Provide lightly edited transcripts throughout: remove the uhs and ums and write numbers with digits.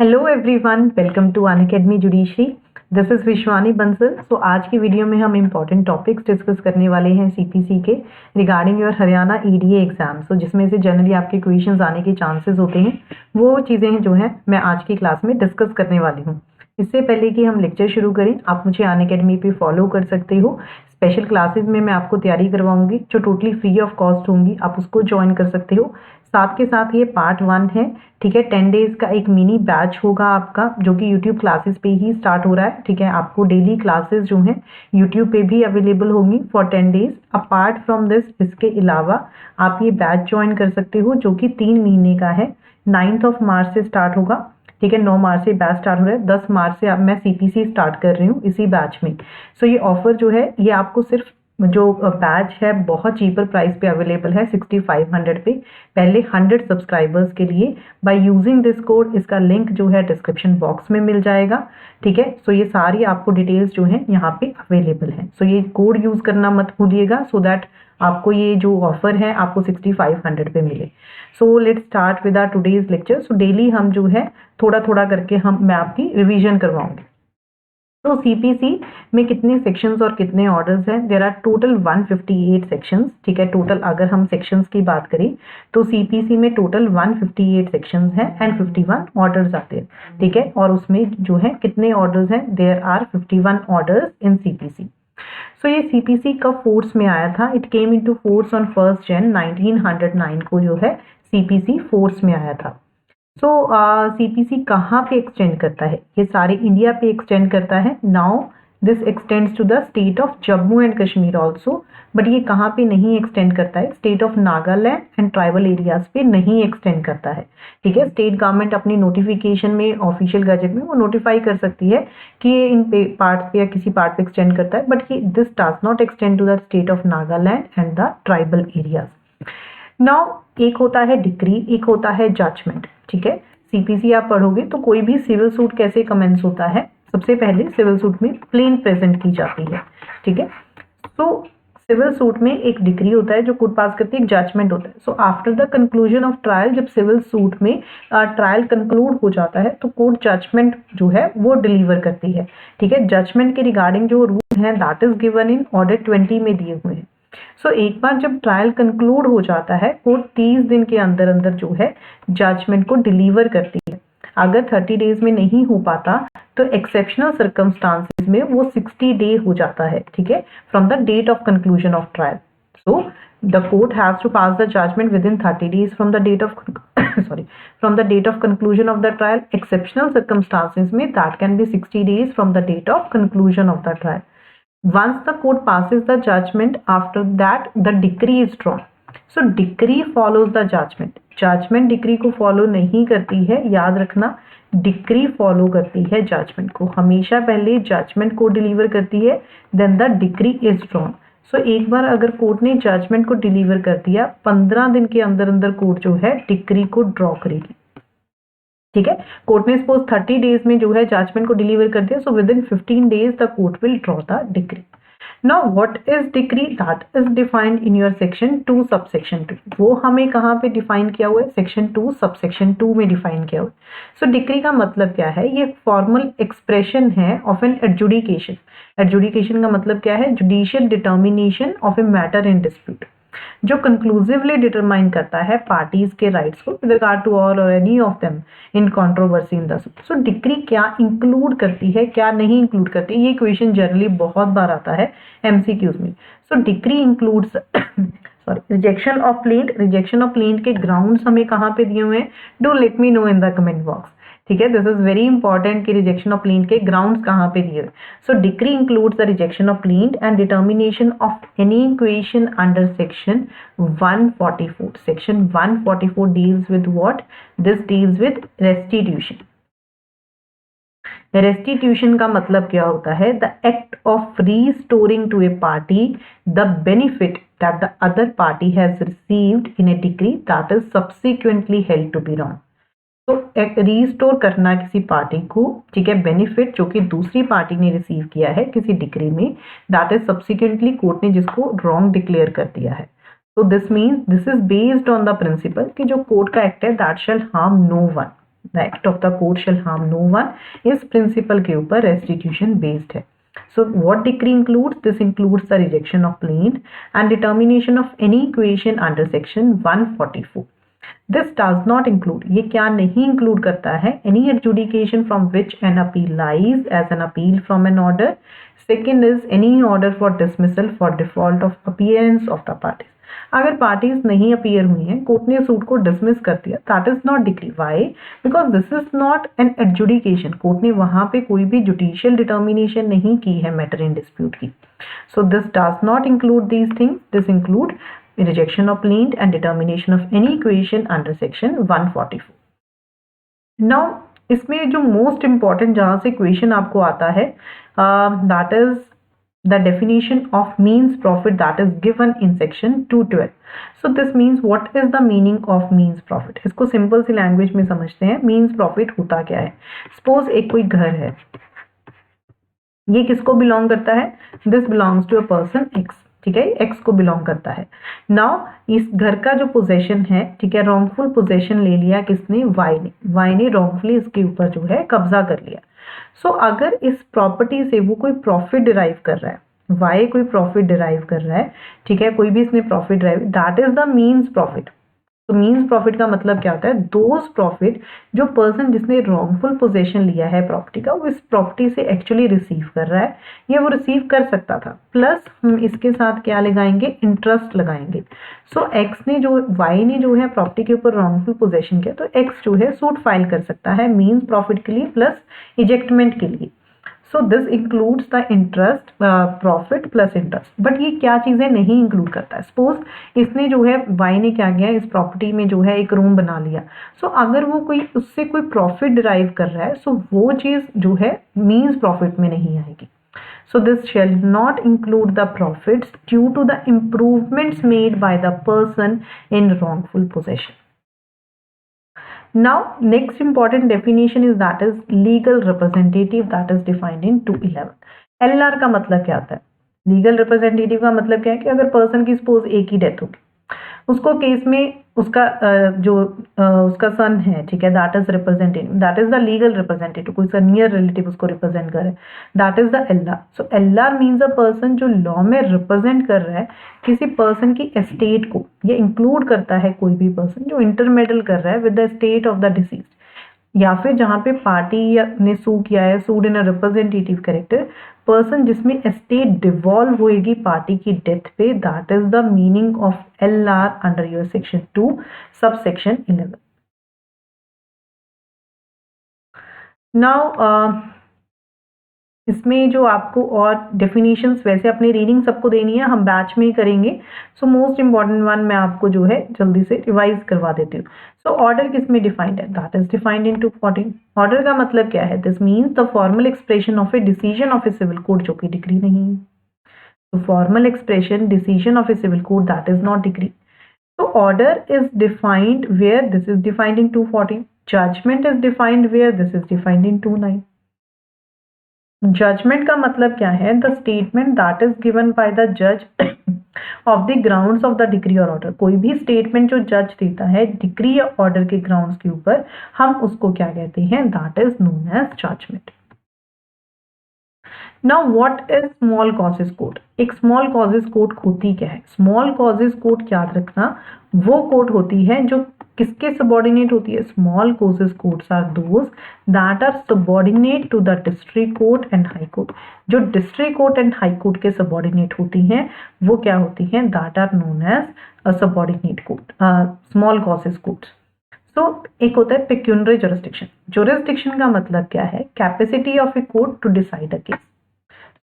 Hello everyone, welcome to Unacademy judiciary. This is Vishwani Bansal. So आज की video में हम इम्पॉर्टेंट टॉपिक्स डिस्कस करने वाले हैं सीपीसी के regarding your Haryana ADA exam. So जिसमें से जनरली आपके क्वेश्चंस आने के चांसेस होते हैं, वो चीज़ें जो हैं मैं आज की क्लास में डिस्कस करने वाली हूँ। इससे पहले कि हम लेक्चर शुरू करें, आप मुझे अनअकैडमी पे फॉलो कर सकते हो। स्पेशल क्लासेस में मैं आपको तैयारी करवाऊंगी जो टोटली फ्री ऑफ कॉस्ट होंगी, आप उसको ज्वाइन कर सकते हो। साथ के साथ ये पार्ट 1 है, ठीक है। 10 डेज का एक मिनी बैच होगा आपका, जो कि यूट्यूब क्लासेस पे ही स्टार्ट हो रहा है, ठीक है। आपको डेली क्लासेस जो हैं यूट्यूब पे भी अवेलेबल होंगी for 10 days. Apart from this, इसके अलावा आप ये बैच ज्वाइन कर सकते हो जो कि 3 महीने का है। 9 मार्च से स्टार्ट होगा, ठीक है। 9 मार्च से बैच स्टार्ट हो रहा है। 10 मार्च से अब मैं सीपीसी स्टार्ट कर रही हूँ इसी बैच में। सो ये ऑफर जो है ये आपको सिर्फ जो बैच है बहुत चीपर प्राइस पे अवेलेबल है, 6500 पे, पहले 100 सब्सक्राइबर्स के लिए। बाय यूजिंग दिस कोड, इसका लिंक जो है डिस्क्रिप्शन बॉक्स में मिल जाएगा, ठीक है। सो ये सारी आपको डिटेल्स जो हैं यहाँ पे अवेलेबल हैं। सो ये कोड यूज करना मत भूलिएगा, सो दैट आपको ये जो ऑफर है आपको 6500 पे मिले। So let's start with our today's lecture. So daily हम जो है थोड़ा थोड़ा करके मैं आपकी रिवीजन करवाऊंगी। तो सीपीसी में कितने सेक्शंस और कितने ऑर्डर्स हैं? देयर आर टोटल 158 सेक्शंस, ठीक है। टोटल अगर हम सेक्शंस की बात करें तो सीपीसी में टोटल 158 सेक्शंस हैं एंड 51 ऑर्डर्स आते हैं, ठीक है। और उसमें जो है कितने ऑर्डर्स हैं? There are 51 orders in CPC. So ये सीपीसी कब फोर्स में आया था? It came into force on 1 Jan 1909 को जो है सीपीसी फोर्स में आया था। सो सीपीसी कहाँ पे एक्सटेंड करता है? ये सारे इंडिया पे एक्सटेंड करता है। Now this extends to the state of Jammu and Kashmir also, but ये कहाँ पे नहीं एक्सटेंड करता है? State of Nagaland and tribal areas पे नहीं एक्सटेंड करता है, ठीक है। स्टेट गवर्नमेंट अपनी नोटिफिकेशन में, ऑफिशियल गजट में वो नोटिफाई कर सकती है कि ये इन पार्ट पे या किसी पार्ट पे एक्सटेंड करता है, बट ये this does not extend to the state of Nagaland and the tribal areas. Now एक होता है डिक्री, एक होता है जजमेंट, ठीक है। सीपीसी आप पढ़ोगे तो कोई भी सिविल सूट कैसे कमेंस होता है? सबसे पहले सिविल सूट में प्लेन प्रेजेंट की जाती है, ठीक है। तो सिविल सूट में एक डिक्री होता है जो कोर्ट पास करती है, एक जजमेंट होता है। So after the conclusion of trial, जब सिविल सूट में ट्रायल कंक्लूड हो जाता है तो कोर्ट जजमेंट जो है वो डिलीवर करती है, ठीक है। जजमेंट के रिगार्डिंग जो रूल है that is given in order 20 में दिए हुए हैं। सो एक बार जब ट्रायल कंक्लूड हो जाता है, कोर्ट 30 दिन के अंदर अंदर जो है जजमेंट को डिलीवर करती है। अगर 30 डेज में नहीं हो पाता तो एक्सेप्शनल सर्कमस्टांसेस में वो 60 डे हो जाता है, ठीक है, from the date of conclusion of trial. So the court has to pass the judgement within 30 days from the date of from the date of conclusion of the trial. Exceptional circumstances में that can be 60 days from the date of conclusion of the trial. Once the court passes the judgment, after that the decree is drawn. So decree follows the judgment. Judgment decree को follow नहीं करती है, याद रखना। decree follow करती है judgment को। हमेशा पहले judgment को deliver करती है, then the decree is drawn. So एक बार अगर कोर्ट ने judgment को deliver कर दिया, 15 दिन के अंदर अंदर कोर्ट जो है decree को draw करेगी, ठीक है। कोर्ट ने सपोज 30 डेज में जो है जजमेंट को डिलीवर कर दिया, so with in 15 days the court will draw the decree. Now what is decree? That is defined in your section 2 subsection 2। वो हमें कहाँ पे डिफाइन किया हुआ है? सेक्शन 2 सबसेक्शन 2 में डिफाइन किया हुआ है। सो डिक्री का मतलब क्या है? ये फॉर्मल एक्सप्रेशन है ऑफ एन एडजुडिकेशन। एडजुडिकेशन का मतलब क्या है? Judicial determination of a matter in dispute, जो कंक्लूसिवली डिटरमाइन करता है पार्टीज के राइट्स को विद रिगार्ड टू ऑल और any of them in controversy in the suit. So decree क्या इंक्लूड करती है, क्या नहीं इंक्लूड करती है? ये क्वेश्चन जनरली बहुत बार आता है एमसीक्यूज में। So decree includes rejection of plaint. Rejection of plaint के ग्राउंड्स हमें कहाँ पे दिए हुए हैं? Do let me know in the comment box, ठीक है। दिस इज वेरी इंपॉर्टेंट कि रिजेक्शन ऑफ प्लेंट के ग्राउंड्स कहाँ पे दिए। So decree includes the rejection of plaint and determination of any equation under section 144। Section 144 deals with what? This deals with restitution. Restitution का मतलब क्या होता है? The act of restoring to a party the benefit that the other party has received in a decree that is subsequently held to be wrong. तो restore करना किसी party को, ठीक है, बेनिफिट जो कि दूसरी पार्टी ने रिसीव किया है किसी डिक्री में, दैट इज सब्सिक्वेंटली कोर्ट ने जिसको रॉन्ग डिक्लेयर कर दिया है। तो this means this is based on the principle कि जो कोर्ट का एक्ट है that shall harm no one, the act of the court shall harm no one, इस प्रिंसिपल के ऊपर रेस्टिट्यूशन बेस्ड है. So what decree includes? This includes the rejection of plaint and determination of any equation under section 144. This does not include, ये क्या नहीं include करता है, any adjudication from which an appeal lies as an appeal from an order. Second is any order for dismissal for default of appearance of the parties. अगर parties नहीं appear हुई हैं, court ने सूट को dismiss कर दिया, that is not decree. Why? Because this is not an adjudication. Court ने वहां पे कोई भी जुडिशियल डिटर्मिनेशन नहीं की है मैटर इन डिस्प्यूट की. So this does not include these things. This include rejection of plaint and determination of any equation under section 144. Now इसमें जो मोस्ट इंपॉर्टेंट जहां से इक्वेशन आपको आता है, that is the definition of means profit that is given in section 212. So this means what is the meaning of means profit? इसको simple सी language में समझते हैं. means profit होता क्या है? सपोज एक कोई घर है, ये किसको बिलोंग करता है? This belongs to a person X. ठीक है, एक्स को बिलोंग करता है. नाउ इस घर का जो पोजेशन है, ठीक है, रॉन्गफुल पोजेशन ले लिया किसने? वाई ने. वाई ने रॉन्गफुली इसके ऊपर जो है कब्जा कर लिया. सो अगर इस प्रॉपर्टी से वो कोई प्रॉफिट डिराइव कर रहा है, वाई कोई प्रॉफिट डिराइव कर रहा है, ठीक है, कोई भी इसने profit derive, that is the means profit. तो मीन्स प्रॉफिट का मतलब क्या होता है? दोज प्रॉफिट जो पर्सन जिसने रॉन्गफुल पोजेशन लिया है प्रॉपर्टी का, वो इस प्रॉपर्टी से एक्चुअली रिसीव कर रहा है, या वो रिसीव कर सकता था, प्लस हम इसके साथ क्या लगाएंगे? इंटरेस्ट लगाएंगे. सो एक्स ने जो, वाई ने जो है प्रॉपर्टी के ऊपर रॉन्गफुल पोजेशन किया, तो एक्स जो है सूट फाइल कर सकता है मीन्स प्रॉफिट के लिए प्लस इजेक्टमेंट के लिए. So this includes the interest, profit plus interest. But ये क्या चीजें नहीं इंक्लूड करता है? सपोज इसने जो है, वाई ने क्या किया, इस प्रॉपर्टी में जो है एक रूम बना लिया. सो अगर वो कोई उससे कोई प्रॉफिट डिराइव कर रहा है, सो वो चीज जो है मीन्स प्रॉफिट में नहीं आएगी. So this shall not include the profits due to the improvements made by the person in wrongful possession. Now next important definition is that is legal representative, that is defined in 211. LR का मतलब क्या होता है? Legal representative का मतलब क्या है कि अगर पर्सन की सपोज एक ही डेथ होगी, उसको केस में उसका उसका सन है, ठीक है, that is representative, that is the legal representative. कोई सा नियर रिलेटिव उसको रिप्रेजेंट करे, that is the LR. So LR means a person जो लॉ में रिप्रेजेंट कर रहा है किसी पर्सन की एस्टेट को. ये इंक्लूड करता है कोई भी पर्सन जो इंटरमेडल कर रहा है with the estate of the deceased, या फिर जहां पे पार्टी ने सू किया है, सूड इन अ रिप्रेजेंटेटिव कैरेक्टर, पर्सन जिसमें एस्टेट डिवॉल्व होएगी पार्टी की डेथ पे, that is the meaning of LR under your section 2 sub section 11. Now इसमें जो आपको और डेफिनेशंस, वैसे अपनी रीडिंग सबको देनी है, हम बैच में ही करेंगे. सो मोस्ट इंपॉर्टेंट वन मैं आपको जो है जल्दी से रिवाइज करवा देती हूँ. सो ऑर्डर किस में डिफाइंड है? That is defined in 214. Order का मतलब क्या है? This means the formal expression of a decision of a civil court, जो कि डिक्री नहीं है. तो formal expression decision of a civil court, that is not decree. तो order is defined where? This is defined in 214. Judgment is defined where? This is defined in 29. Judgment का मतलब क्या है? The statement that is given by the जज of the grounds of the decree और order. कोई भी statement जो जज देता है डिक्री या ऑर्डर के ग्राउंड्स के ऊपर, हम उसको क्या कहते हैं? That is known as judgment. Now what is small causes court? एक स्मॉल कॉजेज कोर्ट होती क्या है? स्मॉल कॉजेज कोर्ट याद रखना, वो कोर्ट होती है जो किसके सबॉर्डिनेट होती है? Small causes courts are those that are subordinate to the district court and high court. जो district court and high court के सबॉर्डिनेट होती हैं, वो क्या होती हैं? That are known as a subordinate court, small causes courts. तो एक होता है पेक्यूनरी जुरिस्डिक्शन. जुरिस्डिक्शन का मतलब क्या है? Capacity of a court to decide a case.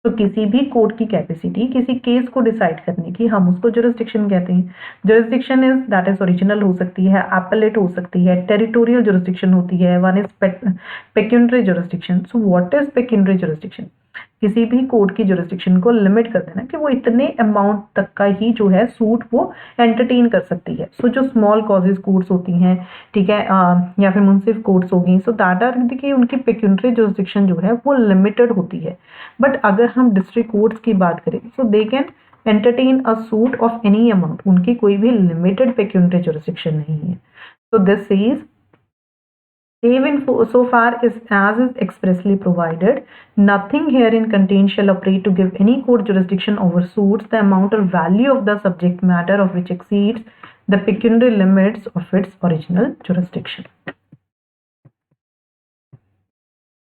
तो किसी भी कोर्ट की कैपेसिटी किसी केस को डिसाइड करने की, हम उसको जुरिस्डिक्शन कहते हैं. Jurisdiction is that is original हो सकती है, एपेलेट हो सकती है, टेरिटोरियल जुरिस्डिक्शन होती है, one is pecuniary jurisdiction. So what is pecuniary jurisdiction? किसी भी कोर्ट की जुरिस्डिक्शन को लिमिट कर देना कि वो इतने अमाउंट तक का ही जो है सूट वो एंटरटेन कर सकती है. सो जो स्मॉल कॉजेज कोर्ट्स होती हैं, ठीक है, या फिर मुंसिफ कोर्ट्स होगी, सो दैट आर, देखिए उनकी पेक्यूनरी जुरिस्डिक्शन जो है वो लिमिटेड होती है. बट अगर हम डिस्ट्रिक्ट कोर्ट्स की बात करें, so they can entertain a suit of any amount. उनकी कोई भी लिमिटेड पेक्यूनरी जुरिस्डिक्शन नहीं है. So this is Save in so far as is expressly provided, nothing herein contained shall operate to give any court jurisdiction over suits the amount or value of the subject matter of which exceeds the pecuniary limits of its original jurisdiction.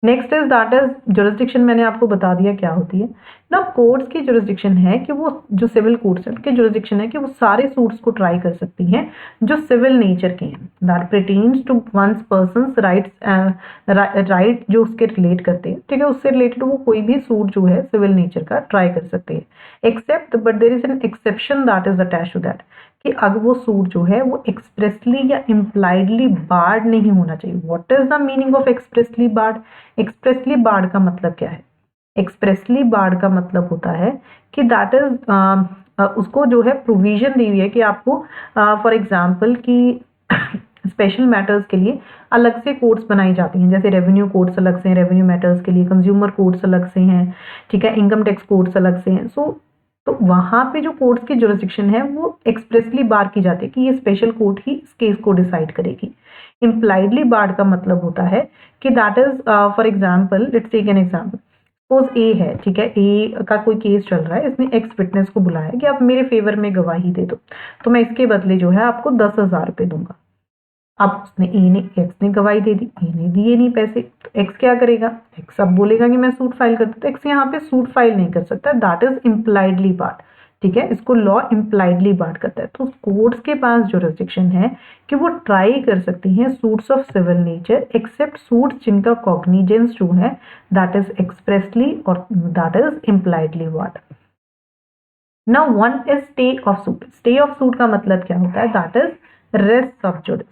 Next is that is jurisdiction. मैंने आपको बता दिया क्या होती है ना। Courts की jurisdiction है कि वो जो सिविल कोर्ट्स है उनके जुरिस्डिक्शन है कि वो सारे सूट्स को ट्राई कर सकती हैं जो सिविल नेचर के हैं, that pertains to one's persons rights, right जो उसके रिलेट करते हैं, ठीक है, उससे रिलेटेड वो कोई भी सूट जो है सिविल नेचर का ट्राई कर सकते हैं, except but there is an exception that is attached to that, कि अगर वो सूट जो है वो एक्सप्रेसली या इम्प्लाइडली बार्ड नहीं होना चाहिए। What is the meaning of expressly barred? Expressly barred का मतलब क्या है? एक्सप्रेसली बार्ड का मतलब होता है कि दैट इज उसको जो है प्रोविजन दी हुई है कि आपको फॉर एग्जांपल कि स्पेशल मैटर्स के लिए अलग से कोर्ट्स बनाई जाती हैं, जैसे रेवेन्यू कोर्ट्स अलग से हैं रेवेन्यू मैटर्स के लिए, कंज्यूमर कोर्ट्स अलग से हैं, ठीक है, इनकम टैक्स कोर्ट्स अलग से हैं। सो तो वहां पे जो कोर्ट्स की जुरिस्डिक्शन है वो एक्सप्रेसली बार की जाती है कि ये स्पेशल कोर्ट ही इस केस को डिसाइड करेगी। इम्प्लाइडली बार्ड का मतलब होता है कि that is for example, let's take an example, suppose a है, ठीक है, ए का कोई केस चल रहा है, इसने एक्स विटनेस को बुलाया कि आप मेरे फेवर में गवाही दे दो, तो मैं इसके बदले जो है आपको 10,000 रुपये दूंगा। अब उसने एक्स ने गवाही दे दी, ए ने दिए नहीं पैसे, तो एक्स क्या करेगा? एक्स अब बोलेगा कि मैं सूट फाइल कर दूं, तो एक्स यहाँ पे सूट फाइल नहीं कर सकता, दैट इज इम्प्लाइडली बार्ड, ठीक है, इसको लॉ इम्प्लाइडली बार्ड करता है। तो कोर्ट्स के पास जुरिस्डिक्शन है कि वो ट्राई कर सकती हैं suits of civil nature except suits जिनका कॉग्निजेंस जो है दैट इज एक्सप्रेसली और that is impliedly barred. Now one is stay of suit. Stay of suit का मतलब क्या होता है? That is res subjudice.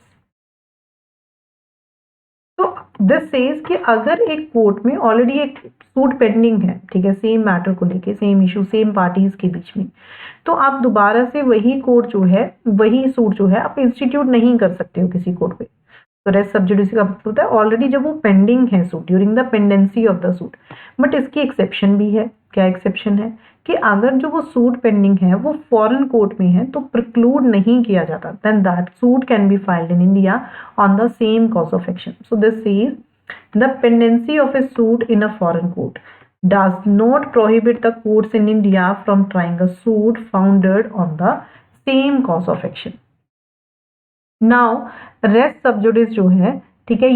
This says कि अगर एक कोर्ट में ऑलरेडी एक सूट पेंडिंग है, ठीक है, सेम मैटर को लेके, सेम इशू, सेम पार्टीज के बीच में, तो आप दोबारा से वही कोर्ट जो है, वही सूट जो है आप इंस्टीट्यूट नहीं कर सकते हो किसी कोर्ट पे। तो रेस्ट सब्जुडिस का मतलब होता है ऑलरेडी जब वो पेंडिंग है suit, during the pendency of the suit. But इसकी एक्सेप्शन भी है। क्या एक्सेप्शन है? कि अगर जो वो सूट पेंडिंग है वो फॉरेन कोर्ट में है तो प्रिक्लूड नहीं किया जाता, then that suit can be filed in India on the same cause of action. So this is the pendency of a suit in a foreign court does not prohibit the courts in India from trying a suit founded on the same cause of action. Now res sub judice जो है, ठीक है,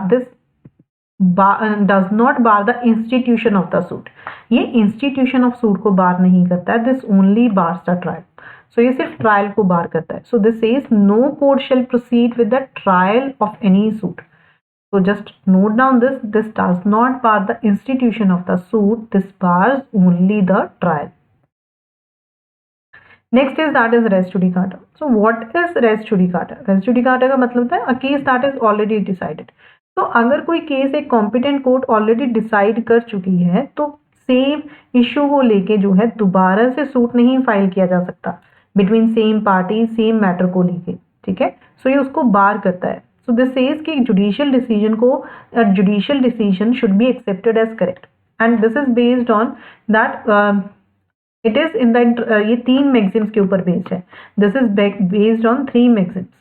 this does not bar the institution of the suit. ये institution of suit को बार नहीं करता है, this only bars the trial. So ये सिर्फ ट्रायल को बार करता है। So this says no court shall proceed with the trial of any suit. So just note down this. This does not bar the institution of the suit. This bars only the trial. Next is that is res judicata. So what is res judicata? Res judicata का मतलब होता है a case that is already decided. तो अगर कोई case एक competent court already decide कर चुकी है तो सेम इशू को लेके जो है दोबारा से सूट नहीं फाइल किया जा सकता between same party, same matter को लेके, ठीक है। सो ये उसको बार करता है। So this says कि judicial decision should be accepted as correct, and this is based on that it is in the ये तीन maxims के ऊपर based है। This is based on three maxims.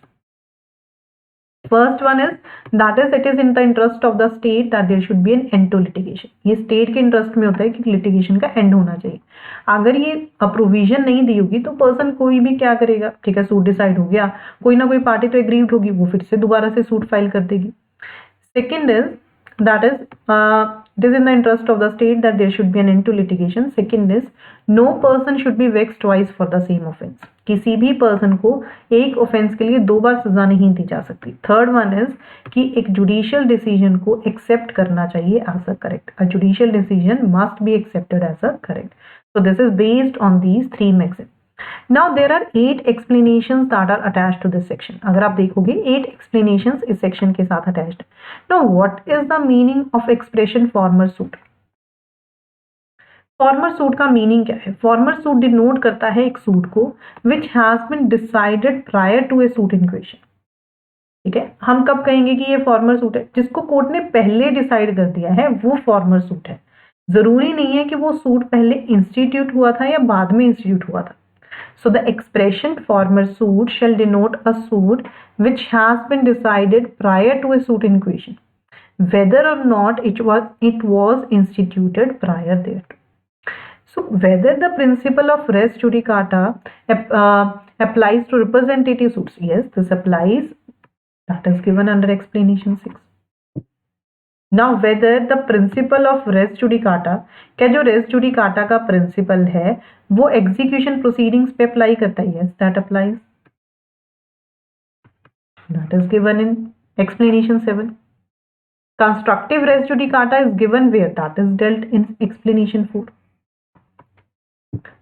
First one is that is it is in the interest of the state that there should be an end to litigation. ये state के interest में होता है कि litigation का end होना चाहिए। अगर ये प्रोविजन नहीं दी होगी तो पर्सन कोई भी क्या करेगा, ठीक है, सूट डिसाइड हो गया, कोई ना कोई पार्टी तो एग्रीड होगी, वो फिर से दोबारा से सूट फाइल कर देगी। Second is that is it is in the interest of the state that there should be an end to litigation. Second is no person should be vexed twice for the same offence. किसी भी person को एक offence के लिए दो बार सजा नहीं दी जा सकती। थर्ड वन इज कि एक जुडिशियल डिसीजन को एक्सेप्ट करना चाहिए as a correct. A judicial decision must be accepted as a correct. So this is based on these three maxims. Now there are 8 explanations that are attached to this section. अगर आप देखोगे 8 explanations इस section के साथ attached। Now what is the meaning of expression former suit? Former suit का meaning क्या है? Former suit denote करता है एक सूट को which has been decided prior to a suit in question. ठीक है, हम कब कहेंगे कि ये फॉर्मर सूट है? जिसको कोर्ट ने पहले डिसाइड कर दिया है वो फॉर्मर सूट है। जरूरी नहीं है कि वो सूट पहले इंस्टीट्यूट हुआ था या बाद में इंस्टीट्यूट हुआ था। So the expression former suit shall denote a suit which has been decided prior to a suit in question, whether or not it was instituted prior thereto. So whether the principle of res judicata applies to representative suits, yes, this applies. That is given under explanation 6. Now whether the principle of res judicata, क्या जो res judicata का principle है वो execution proceedings पे apply करता है? Yes, that applies. That is given in explanation 7. Constructive res judicata is given where? That is dealt in explanation 4.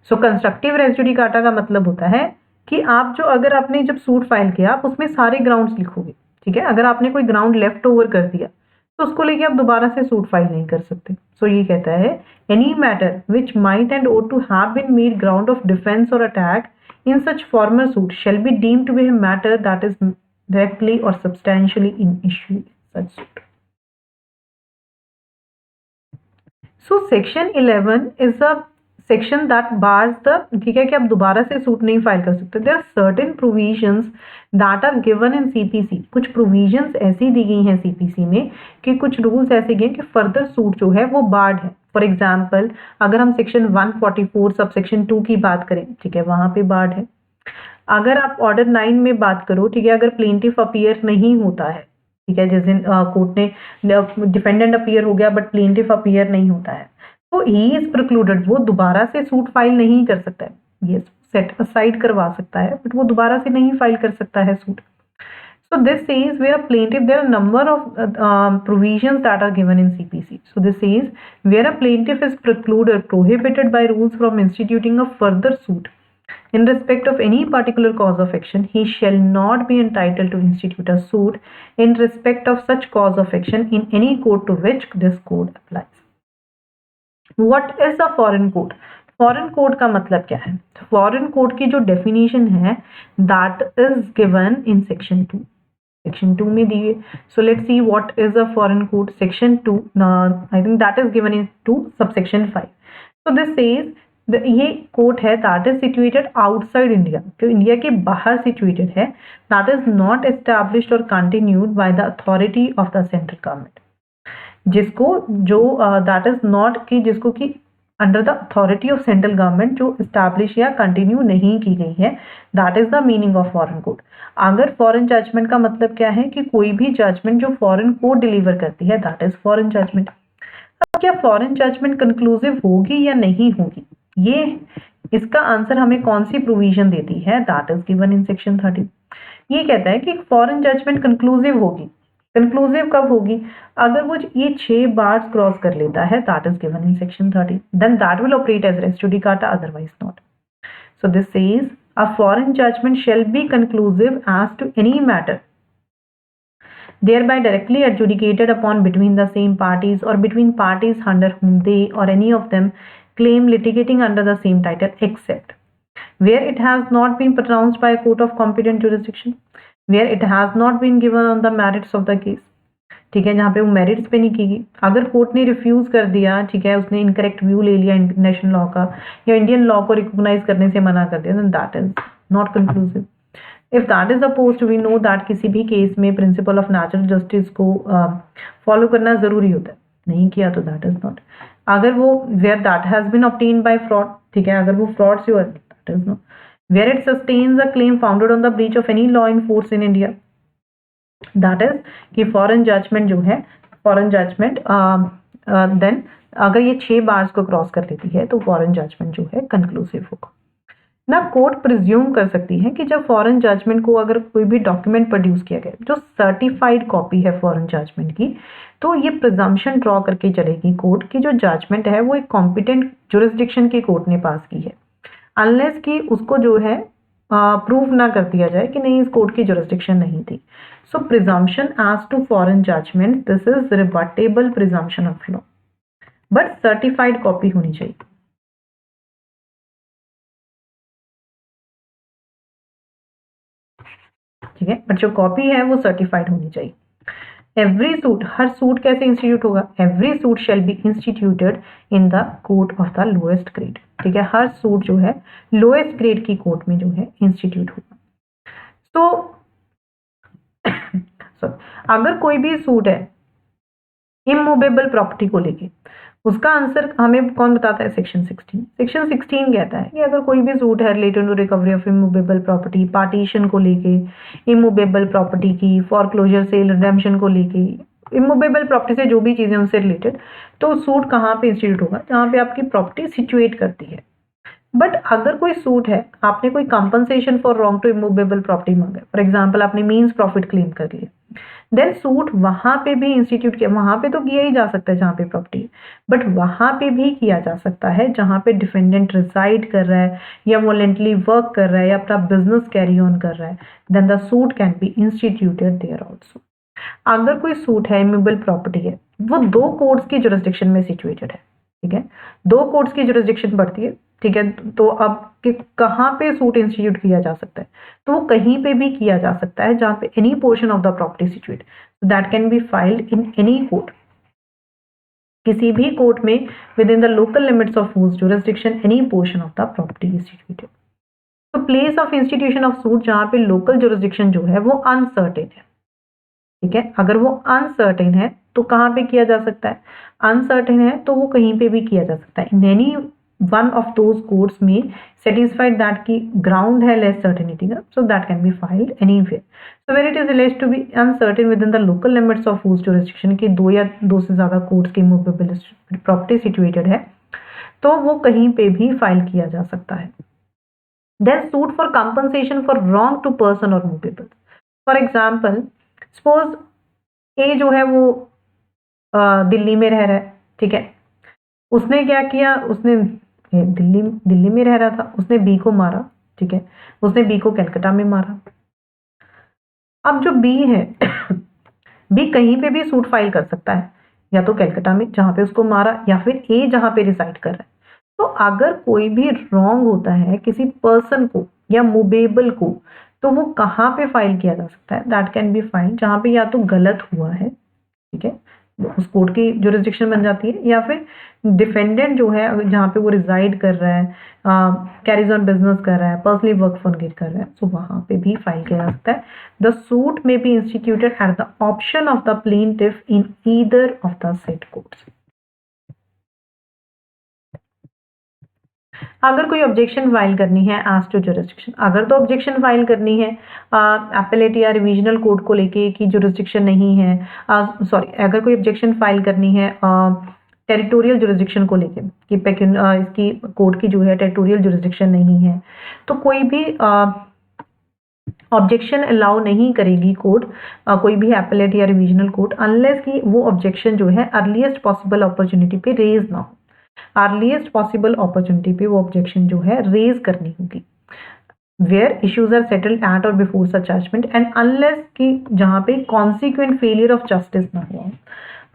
So constructive res judicata का मतलब होता है कि आप जो अगर आपने जब सूट फाइल किया आप उसमें सारे ग्राउंड्स लिखोगे, ठीक है। अगर आपने कोई ग्राउंड लेफ्ट ओवर कर दिया तो उसको लेके आप दोबारा से सूट फाइल नहीं कर सकते। सो ये कहता है any matter which might and ought to have been made ground of defence or attack in such former suit shall be deemed to be a matter that is directly or substantially in issue such suit. So section 11 is a section that bars the, ठीक है, कि आप दोबारा से suit नहीं file कर सकते। There are certain provisions that are given in CPC. कुछ प्रोविजंस ऐसी दी गई हैं सीपीसी में कि कुछ रूल्स ऐसे गए कि फर्दर सूट जो है वो बार्ड है। फॉर एग्जाम्पल अगर हम सेक्शन 144 सब सेक्शन 2 की बात करें, ठीक है, वहां पे बार्ड है। अगर आप ऑर्डर 9 में बात करो, ठीक है, अगर प्लेंटिफ अपीयर नहीं होता है, ठीक है, जिस दिन कोर्ट ने डिफेंडेंट अपीयर हो गया बट प्लेंटिफ अपीयर नहीं होता है, तो ही इज प्रिक्लूडेड, वो दोबारा से सूट फाइल नहीं कर सकता है। ये सेट असाइड करवा सकता है बट वो दोबारा से नहीं फाइल कर सकता है suit. So this says where a plaintiff, there are a number of provisions that are given in CPC. So this says where a plaintiff is precluded, prohibited by rules from instituting a further suit in respect of any particular cause of action, he shall not be entitled to institute a suit in respect of such cause of action in any court to which this code applies. What is a foreign court? Foreign code का मतलब क्या है? Foreign code की जो definition है that is given in section 2। Section 2 में दी है। So let's see what is a foreign code. Section 2 I think that is given in 2 subsection 5। So this says ये कोर्ट है that is situated outside India, जो India के बाहर situated है, that is not established और continued by the authority of the central government, जिसको जो that is not कि जिसको कि under the authority of central government जो इस्टेब्लिश या कंटिन्यू नहीं की गई है, that is the meaning of foreign court. अगर फॉरेन जजमेंट का मतलब क्या है कि कोई भी जजमेंट जो फॉरेन कोर्ट डिलीवर करती है, दैट इज फॉरेन जजमेंट। अब क्या फॉरेन जजमेंट कंक्लूसिव होगी या नहीं होगी, ये इसका आंसर हमें कौन सी प्रोविजन देती है, that is given in section 30। ये कहता है कि फॉरेन जजमेंट कंक्लूसिव होगी। कंक्लूसिव कब होगी? अगर वो ये 6 बार्स क्रॉस कर लेता है, that is given in section 30, then that will operate as res judicata, otherwise not. So this says a foreign judgment shall be conclusive as to any matter thereby directly adjudicated upon between the same parties or between parties under whom they or any of them claim litigating under the same title, except where it has not been pronounced by a court of competent jurisdiction, where it has not been given on the merits of the case, ठीक है, जहाँ पे वो merits पे नहीं की गई। अगर कोर्ट ने रिफ्यूज कर दिया, ठीक है, उसने इनकरेक्ट व्यू ले लिया इंटरनेशनल लॉ का या इंडियन लॉ को रिकॉग्नाइज करने से मना कर दिया, then that is not conclusive. If that is opposed, we know that किसी भी केस में प्रिंसिपल ऑफ नेचुरल जस्टिस को फॉलो करना जरूरी होता है, नहीं किया तो दैट इज नॉट। अगर वो where that has been obtained by fraud, ठीक है, अगर वो फ्रॉड से हुआ, that is not. Where it sustains a claim founded on the breach of any law in force in India, that is कि foreign judgment जो है, foreign judgement then अगर ये 6 बार्स को क्रॉस कर लेती है तो फॉरेन जजमेंट जो है कंक्लूसिव होगा ना। कोर्ट प्रिज्यूम कर सकती है कि जब फॉरेन जजमेंट को अगर कोई भी डॉक्यूमेंट प्रोड्यूस किया गया जो सर्टिफाइड कॉपी है फॉरेन जजमेंट की, तो ये प्रिजम्पशन ड्रॉ करके चलेगी कोर्ट की जो जजमेंट है वो एक कॉम्पिटेंट जुरिस्डिक्शन की कोर्ट ने पास की है, अनलेस कि उसको जो है प्रूव ना कर दिया जाए कि नहीं इस कोर्ट की जुरिस्डिक्शन नहीं थी। So presumption as to foreign judgment, this is rebuttable presumption of law, but certified copy होनी चाहिए। ठीक है, बट जो कॉपी है वो सर्टिफाइड होनी चाहिए। एवरी सूट, हर सूट कैसे इंस्टीट्यूट होगा, every suit shall B instituted in the court of the lowest grade, ठीक है, हर सूट जो है लोएस्ट ग्रेड की कोर्ट में जो है इंस्टीट्यूट होगा। तो अगर कोई भी सूट है इमूवेबल प्रॉपर्टी को लेके, उसका आंसर हमें कौन बताता है, सेक्शन 16। सेक्शन 16 कहता है कि अगर कोई भी सूट है related to recovery of immovable property, partition को लेके, इमूवेबल प्रॉपर्टी की फॉरक्लोजर सेल रिडेम्पशन को लेके, इमूवेबल प्रॉपर्टी से जो भी चीजें उनसे रिलेटेड, तो सूट कहाँ पे इंस्टीट्यूट होगा, जहाँ पे आपकी प्रॉपर्टी सिचुएट करती है। बट अगर कोई सूट है, आपने कोई compensation for wrong to immovable property मांगा, फॉर एग्जांपल आपने मींस प्रॉफिट क्लेम कर लिया, देन सूट वहां पे भी इंस्टीट्यूट किया, वहां पे तो किया ही जा सकता है जहां पे प्रॉपर्टी, बट वहां पे भी किया जा सकता है जहां पे डिफेंडेंट रिसाइड कर रहा है या वॉलेंटली वर्क कर रहा है या अपना बिजनेस कैरी ऑन कर रहा है, then the suit can be instituted there also. अगर कोई सूट है इमूवेबल प्रॉपर्टी है, वो 2 कोर्ट्स की जुरिस्डिक्शन में सिचुएटेड है, ठीक है, 2 कोर्ट्स की जुरिस्डिक्शन पड़ती है, ठीक है, तो अब कि कहाँ पे सूट इंस्टीट्यूट किया जा सकता है, तो वो कहीं पे भी किया जा सकता है जहां पे any portion of the property situate, that can be filed in any court, किसी भी कोर्ट में within the local limits of whose jurisdiction any portion of the property is situated. तो place of institution of suit जहां पे local jurisdiction जो है वो uncertain है, ठीक है, अगर वो अनसर्टेन है तो कहाँ पे किया जा सकता है, अनसर्टेन है तो वो कहीं पे भी किया जा सकता है, in any one of those courts में सेटिस्फाइड दैट की ग्राउंड है लेस सर्टेनिटी का, so that can be filed anywhere. So where it is alleged to be uncertain within the local limits of whose jurisdiction की 2 या 2 से ज्यादा courts की movable property situated है, तो वो कहीं पे भी फाइल किया जा सकता है। Then suit for compensation for wrong to person और movable, for example suppose A जो है वो दिल्ली में रह रहा है, ठीक है, उसने क्या किया, उसने दिल्ली में रह रहा था, उसने बी को मारा, ठीक है, उसने बी को कलकत्ता में मारा। अब जो बी है बी कहीं पे भी सूट फाइल कर सकता है, या तो कलकत्ता में जहां पे उसको मारा, या फिर ए जहां पे रिसाइड कर रहा है। तो अगर कोई भी रॉन्ग होता है किसी पर्सन को या मूवेबल को, तो वो कहाँ पे फाइल किया जा सकता है, दैट कैन बी फाइल जहां पे या तो गलत हुआ है, ठीक है, उस कोर्ट की जुरिस्डिक्शन बन जाती है, या फिर डिफेंडेंट जो है जहाँ पे वो रिजाइड कर रहा है, कैरीज ऑन बिजनेस कर रहा है, पर्सनली वर्क फॉर गेट कर रहा है, सो वहां पे भी फाइल किया जा सकता है। द सूट में B instituted at the option of the plaintiff in either of the set courts. अगर कोई ऑब्जेक्शन फाइल करनी है एज टू जुरिस्डिक्शन, अगर तो ऑब्जेक्शन फाइल करनी है एपेलेट या रिविजनल कोर्ट को लेके कि जुरिस्डिक्शन नहीं है, सॉरी अगर कोई ऑब्जेक्शन फाइल करनी है टेरिटोरियल जुरिस्डिक्शन को लेके कि इसकी कोर्ट की जो है टेरिटोरियल जुरिस्डिक्शन नहीं है, तो कोई भी ऑब्जेक्शन अलाउ नहीं करेगी कोर्ट, कोई भी एपेलेट या रिविजनल कोर्ट, अनलेस कि वो ऑब्जेक्शन जो है अर्लीस्ट पॉसिबल अपॉर्चुनिटी पे रेज ना हो। अर्लीस्ट पॉसिबल अपॉर्चुनिटी पे वो ऑब्जेक्शन जो है रेज करनी होगी, where issues are settled at or before such judgment and unless कि जहां पे कॉन्सिक्वेंट फेलियर ऑफ जस्टिस ना हुआ।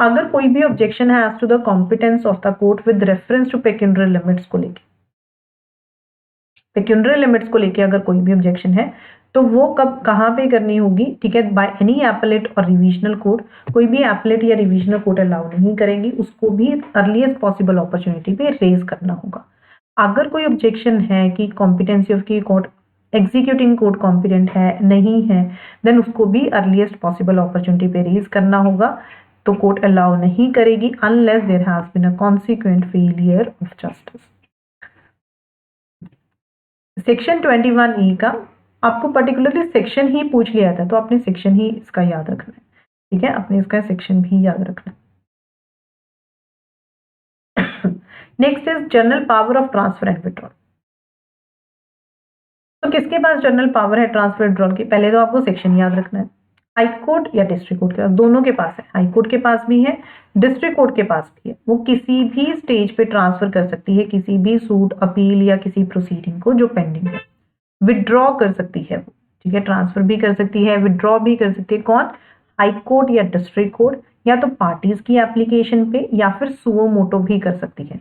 अगर कोई भी ऑब्जेक्शन है as to the competence of the court with reference to pecuniary limits को लेके, पेक्यूनियरी लिमिट्स को लेके अगर कोई भी ऑब्जेक्शन है तो वो कब कहाँ पे करनी होगी, ठीक है, बाय एनी एपेलेट और रिविजनल कोर्ट, कोई भी एपेलेट या रिविजनल कोर्ट अलाउ नहीं करेंगी, उसको भी अर्लीस्ट पॉसिबल अपॉर्चुनिटी पे रेज करना होगा। अगर कोई ऑब्जेक्शन है कि कॉम्पिटेंसी ऑफ की कोर्ट एग्जीक्यूटिंग कोर्ट कॉम्पिटेंट है नहीं है, देन उसको भी अर्लीस्ट पॉसिबल अपॉर्चुनिटी पे रेज करना होगा, तो कोर्ट अलाउ नहीं करेगी unless there has been a consequent failure of justice. Section 21E का आपको पर्टिकुलरली सेक्शन ही पूछ लिया था, तो आपने सेक्शन ही इसका याद रखना है, ठीक है, आपने इसका सेक्शन भी याद रखना है। Next is general power of transfer and withdrawal. तो किसके पास जनरल पावर है ट्रांसफर विड्रॉल की, पहले तो आपको सेक्शन याद रखना है। हाई कोर्ट या डिस्ट्रिक्ट कोर्ट के पास, दोनों के पास है, हाई कोर्ट के पास भी है, डिस्ट्रिक्ट कोर्ट के पास भी है, वो किसी भी स्टेज पे ट्रांसफर कर सकती है किसी भी सूट, अपील या किसी प्रोसीडिंग को जो पेंडिंग है, विड्रॉ कर सकती है वो, ठीक है, ट्रांसफर भी कर सकती है, विड्रॉ भी कर सकती है। कौन, हाई कोर्ट या डिस्ट्रिक्ट कोर्ट, या तो पार्टीज की एप्लीकेशन पे या फिर सुओ मोटो भी कर सकती है,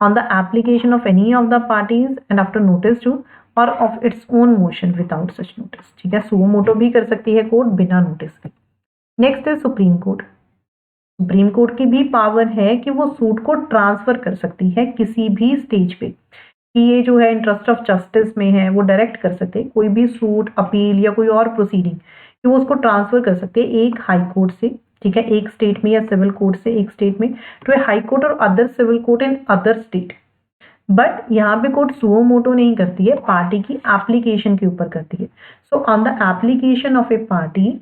on the application of any of the parties and after notice to or of its own motion without such notice, ठीक है, सुओ मोटो भी कर सकती है कोर्ट बिना नोटिस के। नेक्स्ट है सुप्रीम कोर्ट। सुप्रीम कोर्ट की भी पावर है कि वो सूट को ट्रांसफर कर सकती है किसी भी स्टेज पे, कि ये जो है इंटरेस्ट ऑफ जस्टिस में है, वो डायरेक्ट कर सकते हैं कोई भी सूट, अपील या कोई और प्रोसीडिंग, कि वो उसको ट्रांसफर कर सकते हैं एक हाई कोर्ट से, ठीक है, एक स्टेट में, या सिविल कोर्ट से एक स्टेट में टू ए हाई कोर्ट और other civil court in other state. But यहाँ पे कोर्ट सुओ मोटो नहीं करती है, पार्टी की एप्लीकेशन के ऊपर करती है। So on the application of A party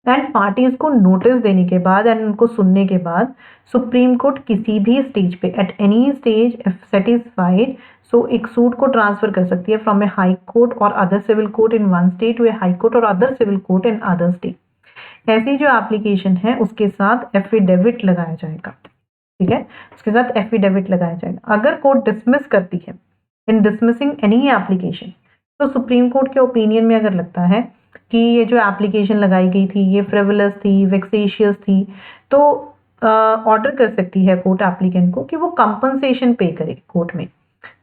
and parties को नोटिस देने के बाद एंड उनको सुनने के बाद सुप्रीम कोर्ट किसी भी स्टेज पे at any stage if satisfied so एक सूट को ट्रांसफर कर सकती है फ्रॉम ए हाई कोर्ट और other civil court in one state to a high court और other civil court in other state. ऐसी जो एप्लीकेशन है उसके साथ एफिडेविट लगाया जाएगा, ठीक है, उसके साथ एफिडेविट लगाया जाएगा। अगर कोर्ट डिसमिस करती है, इन डिसमिसिंग एनी एप्लीकेशन, तो सुप्रीम कोर्ट के ओपिनियन में अगर लगता है कि ये जो एप्लीकेशन लगाई गई थी ये फ्रिवलस थी, वेक्सेशियस थी, तो ऑर्डर कर सकती है कोर्ट एप्लीकेंट को कि वो कंपनसेशन पे करे कोर्ट में।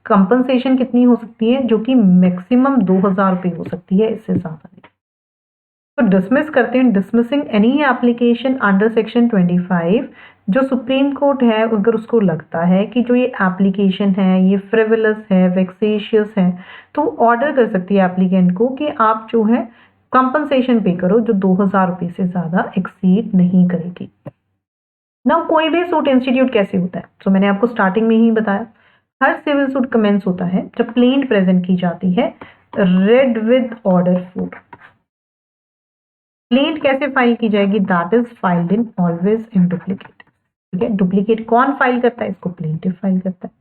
कंपनसेशन कितनी हो सकती है, जो कि मैक्सिमम 2000 रुपये हो सकती है, इससे ज्यादा नहीं। तो डिसमिस करते हैं, dismissing any application under section 25। जो सुप्रीम कोर्ट है अगर उसको लगता है कि जो ये एप्लीकेशन है ये फ्रिवलस है, वेक्सेशियस है, तो ऑर्डर कर सकती है एप्लीकेंट को कि आप जो है कंपनसेशन पे करो जो 2000 रुपये से ज्यादा एक्सीड नहीं करेगी। ना कोई भी सूट इंस्टीट्यूट कैसे होता है, तो मैंने आपको स्टार्टिंग में ही बताया, हर सिविल सूट कमेंस होता है जब प्लेंट प्रेजेंट की जाती है read with order for. Plaint कैसे फाइल की जाएगी, that is filed in always in duplicate, ठीक है। डुप्लीकेट कौन फाइल करता है, इसको प्लेंटिव फाइल करता है।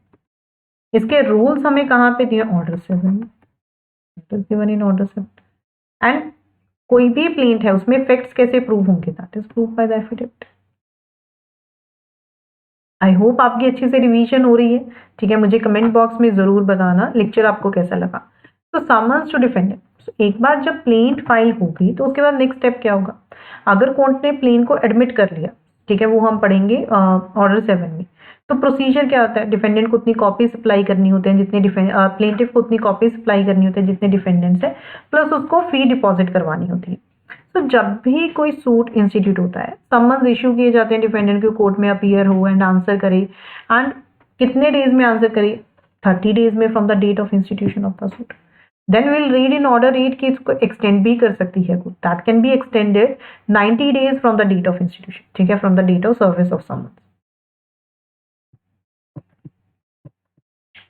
इसके रूल्स हमें कहाँ पे दिए, order 7 given in order 7। And कोई भी प्लेंट है उसमें फैक्ट्स कैसे प्रूव होंगे, that is prove by the affidavit. I hope आपकी अच्छी से रिवीजन हो रही है, ठीक है। मुझे कमेंट बॉक्स में जरूर बताना लेक्चर आपको कैसा लगा। तो समन्स टू डिफेंडेंट, एक बार जब प्लेंट फाइल होगी तो उसके बाद नेक्स्ट स्टेप क्या होगा, अगर कोर्ट ने प्लेंट को एडमिट कर लिया, ठीक है, वो हम पढ़ेंगे ऑर्डर 7 में। तो प्रोसीजर क्या होता है, डिफेंडेंट को उतनी कॉपी सप्लाई करनी होते हैं जितने प्लेंटिफ को उतनी कॉपी सप्लाई करनी होती है जितने डिफेंडेंट्स है, प्लस उसको फी डिपॉजिट करवानी होती है। तो जब भी कोई सूट इंस्टीट्यूट होता है, समन्स इशू किए जाते हैं डिफेंडेंट के कोर्ट में अपीयर हो एंड आंसर करे, एंड कितने डेज में आंसर करे, 30 डेज में from the date of institution of the suit. Then will read in order 8 कि इसको एक्सटेंड भी कर सकती है court, that can be extended 90 days from the date of institution, ठीक है, from the date of service of summons.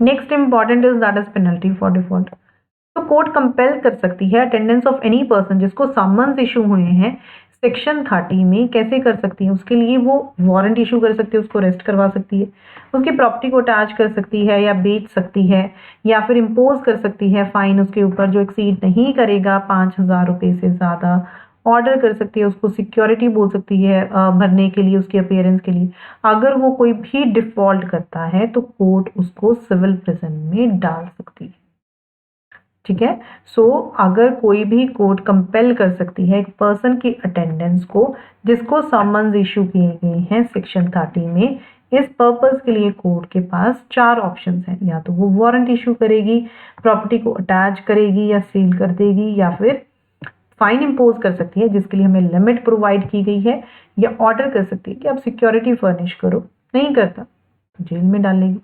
Next important is that is penalty for default. तो court compel कर सकती है अटेंडेंस ऑफ एनी पर्सन जिसको summons issue हुए हैं section 30 में, कैसे कर सकती है, उसके लिए वो वारंट इशू कर सकती है, उसको अरेस्ट करवा सकती है, उसकी प्रॉपर्टी को अटैच कर सकती है या बेच सकती है, या फिर इम्पोज कर सकती है फाइन उसके ऊपर जो एक्सीड नहीं करेगा 5000 रुपये से ज़्यादा, ऑर्डर कर सकती है, उसको सिक्योरिटी बोल सकती है भरने के लिए, उसकी अपीयरेंस के लिए। अगर वो कोई भी डिफॉल्ट करता है तो कोर्ट उसको सिविल प्रिजन में डाल सकती है, ठीक है। सो अगर कोई भी कोर्ट कंपेल कर सकती है एक पर्सन की अटेंडेंस को जिसको समन्स इशू किए गए हैं सेक्शन 30 में, इस पर्पस के लिए कोर्ट के पास 4 ऑप्शंस हैं, या तो वो वारंट इशू करेगी, प्रॉपर्टी को अटैच करेगी या सील कर देगी, या फिर फाइन इम्पोज कर सकती है जिसके लिए हमें लिमिट प्रोवाइड की गई है, या ऑर्डर कर सकती है कि आप सिक्योरिटी फर्निश करो, नहीं करता तो जेल में डालेगी।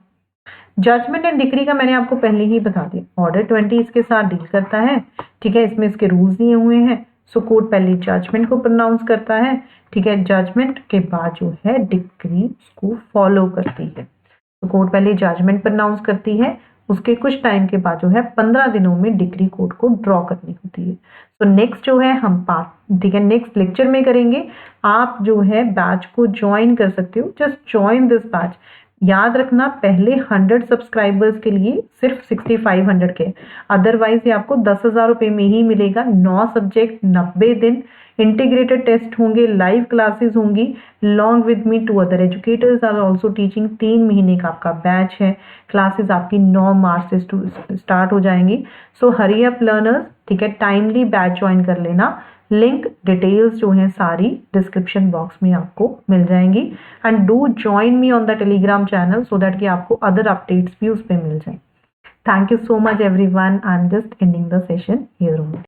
जजमेंट एंड डिक्री का मैंने आपको पहले ही बता दिया, ऑर्डर 20 इसके साथ डील करता है, ठीक है, इसमें इसके रूल्स दिए हुए हैं। सो कोर्ट पहले जजमेंट को प्रोनाउंस करता है, ठीक है, जजमेंट के बाद जो है डिक्री उसको फॉलो करती है। तो कोर्ट पहले जजमेंट प्रोनाउंस करती है, उसके कुछ टाइम के बाद जो है 15 दिनों में डिक्री कोर्ट को ड्रॉ करनी होती है। तो नेक्स्ट जो है हम पार्ट, ठीक है, नेक्स्ट लेक्चर में करेंगे। आप जो है बैच को ज्वाइन कर सकते हो, जस्ट ज्वाइन दिस बैच। याद रखना पहले 100 सब्सक्राइबर्स के लिए सिर्फ 6500 के, अदरवाइज ये आपको 10,000 रुपये में ही मिलेगा। 9 सब्जेक्ट 90 दिन, इंटीग्रेटेड टेस्ट होंगे, लाइव क्लासेस होंगी, long with me 2 other educators are also teaching. 3 महीने का आपका बैच है, क्लासेस आपकी 9 मार्च से स्टार्ट हो जाएंगी। सो हरी अप लर्नर्स, ठीक है, टाइमली बैच ज्वाइन कर लेना। लिंक डिटेल्स जो हैं सारी डिस्क्रिप्शन बॉक्स में आपको मिल जाएंगी। And do join me on the Telegram channel so that कि आपको अदर अपडेट्स भी उस पर मिल जाए। Thank you so much everyone. I am just ending the session here only.